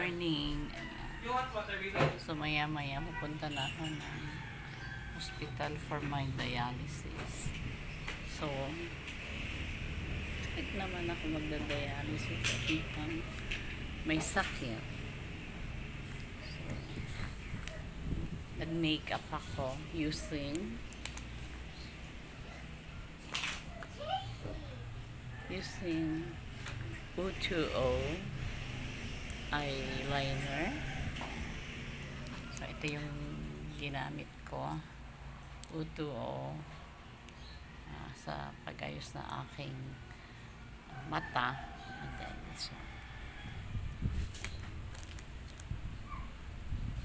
morning. So maya-maya pupunta na ako ng hospital for my dialysis. So kahit naman ako magda-dialysis at may sakit. So nag-makeup ako using U2O eyeliner. So ito yung ginamit ko, U2O, sa pag-ayos na aking mata.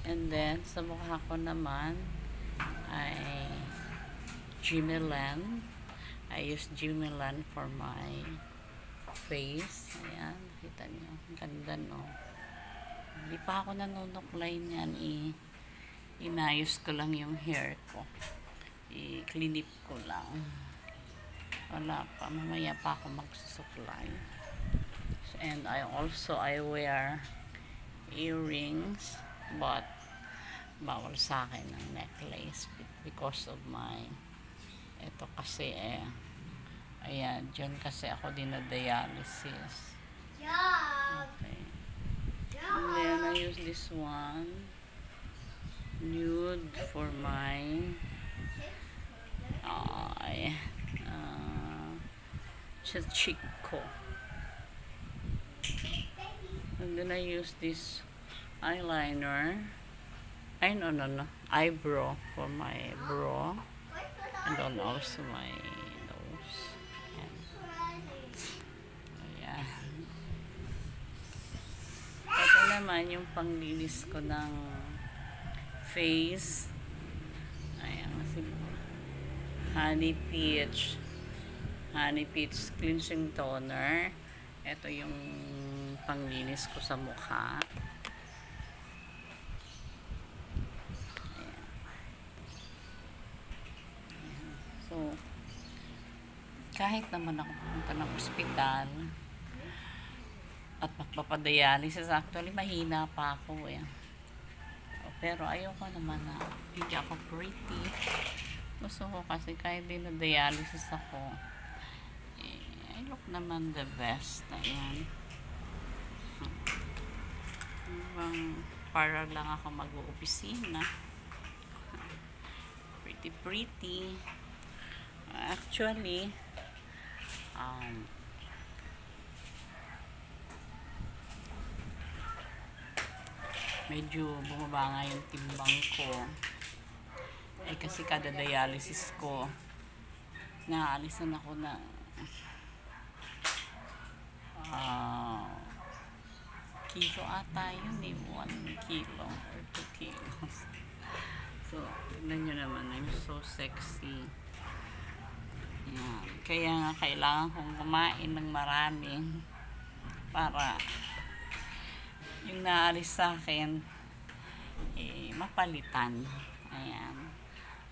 And then sa mukha ko naman ay Jimelan. I use Jimelan for my face. Ayan, kita niyo, ang ganda, no? Hindi pa ako nanunuklay niyan. Inayos ko lang yung hair ko. I-cleanip ko lang. Wala pa, mamaya pa ako magsusuklay. And I wear earrings, but bawal sa akin ng necklace because of my ito kasi ayan, dyan kasi ako dinadialysis. Okay. And then I use this one nude for my cheek ko. And then I use this eyeliner, eyebrow for my brow. And then also my nose. Ayan. Ito naman yung panglinis ko ng face. Ayan. Honey Peach Cleansing Toner. Ito yung panglinis ko sa mukha. So, kahit naman ako pumunta ng ospital at magpapadialysis, actually mahina pa ako pero ayoko naman na hindi ako pretty. Gusto ko kasi kahit din na dialysis ako, I look naman the best. Ayan. Para lang ako mag-uopisina. Pretty. Actually, medyo bumaba nga yung timbang ko. Kasi kada dialysis ko, naalisan ako na kilo ata yun 1 kilo or 2 kilos. So, tignan nyo naman, I'm so sexy. Yan. Kaya nga kailangan kong kumain ng marami para yung naalis sa akin mapalitan. Ayan.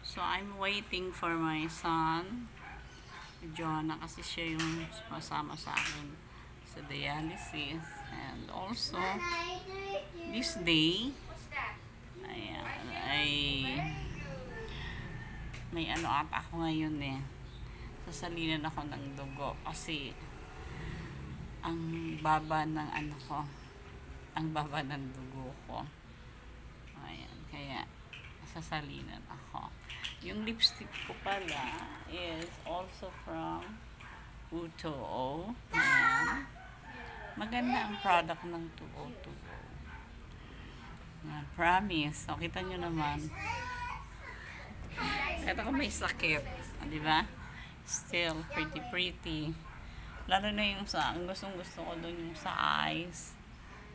So I'm waiting for my son Jonah kasi siya yung masama sa akin sa dialysis. And also this day ayan, may ata ako ngayon sasalinan ako ng dugo kasi ang baba ng baba ng dugo ko. Ayan, kaya sasalinan ako. Yung lipstick ko pala is also from U2O. Ayan. Maganda ang product ng 2O2O. Ayan, promise. So, kita nyo naman. Ito ko may sakit. Di ba? Still pretty. Lalo na yung ang gustong-gusto ko doon yung sa eyes.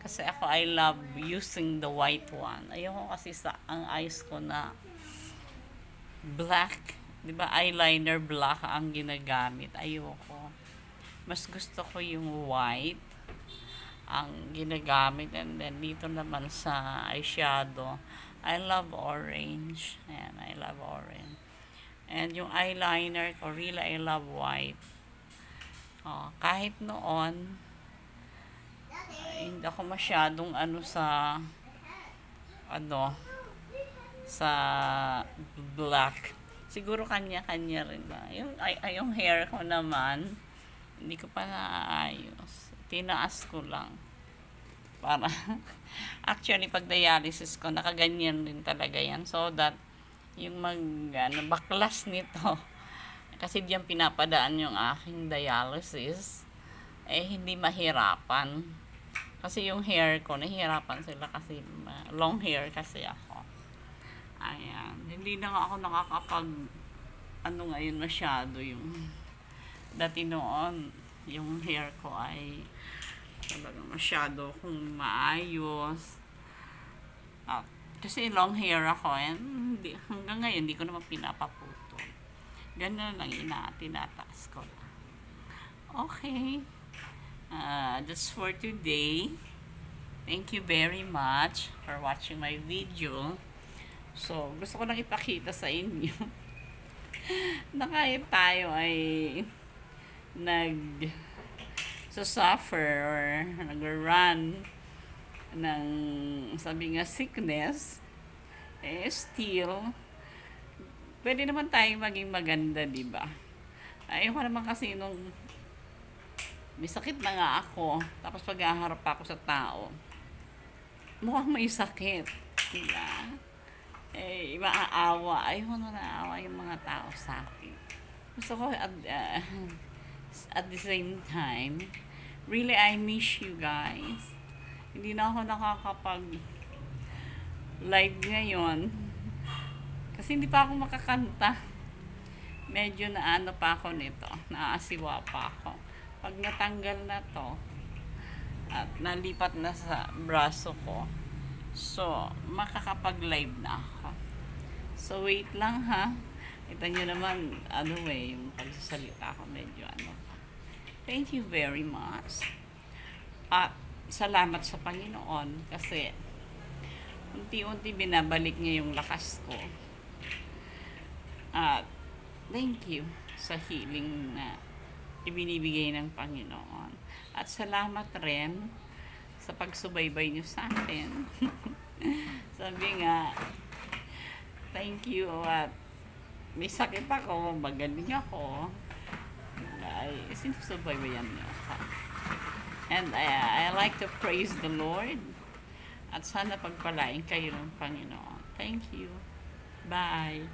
Kasi ako, I love using the white one. Ayoko kasi ang eyes ko na black. Diba, eyeliner black ang ginagamit. Ayoko. Mas gusto ko yung white ang ginagamit. And then, dito naman sa eyeshadow, I love orange. Ayan, I love orange. And yung eyeliner ko, really, I love white. Kahit noon, Hindi ako masyadong sa black. Siguro kanya-kanya rin ba. Yung hair ko naman, hindi ko pa naayos. Tinaas ko lang. Para, actually, pag dialysis ko, nakaganyan rin talaga yan. So that, yung baklas nito, kasi diyan pinapadaan yung aking dialysis, hindi mahirapan. Kasi yung hair ko, nahihirapan sila kasi long hair kasi ako. Ayan. Hindi na ako nakakapag ngayon masyado yung dati noon yung hair ko ay talaga masyado kung maayos. Kasi long hair ako hanggang ngayon hindi ko naman pinapaputo. Ganun lang tinataas ko lang. Okay. That's for today. Thank you very much for watching my video. So, gusto ko lang ipakita sa inyo na kahit tayo ay nag-suffer or nag-run ng sabi nga sickness, still pwede naman tayo maging maganda, diba? Ayoko naman kasi nung may sakit na nga ako, tapos pag-aharap ako sa tao, mukhang may sakit, diba? Maaawa. Ayoko na naawa yung mga tao sa akin. Gusto ko at the same time, really I miss you guys. Hindi na ako nakakapag live ngayon kasi hindi pa ako makakanta. Medyo pa ako nito, naasiwa pa ako. Pag natanggal na to at nalipat na sa braso ko, so makakapag live na ako. So wait lang ha. Kita nyo naman yung pagsasalita ko medyo Thank you very much. At salamat sa Panginoon kasi unti-unti binabalik niya yung lakas ko. At thank you sa healing na ibinibigay ng Panginoon. At salamat rin sa pagsubaybay niyo sa akin. Sabi nga, thank you at may sakit ako, magaling ako. Ay, sinusubaybayan niyo ako. And I like to praise the Lord. At sana pagpalain kayo ng Panginoon. Thank you. Bye.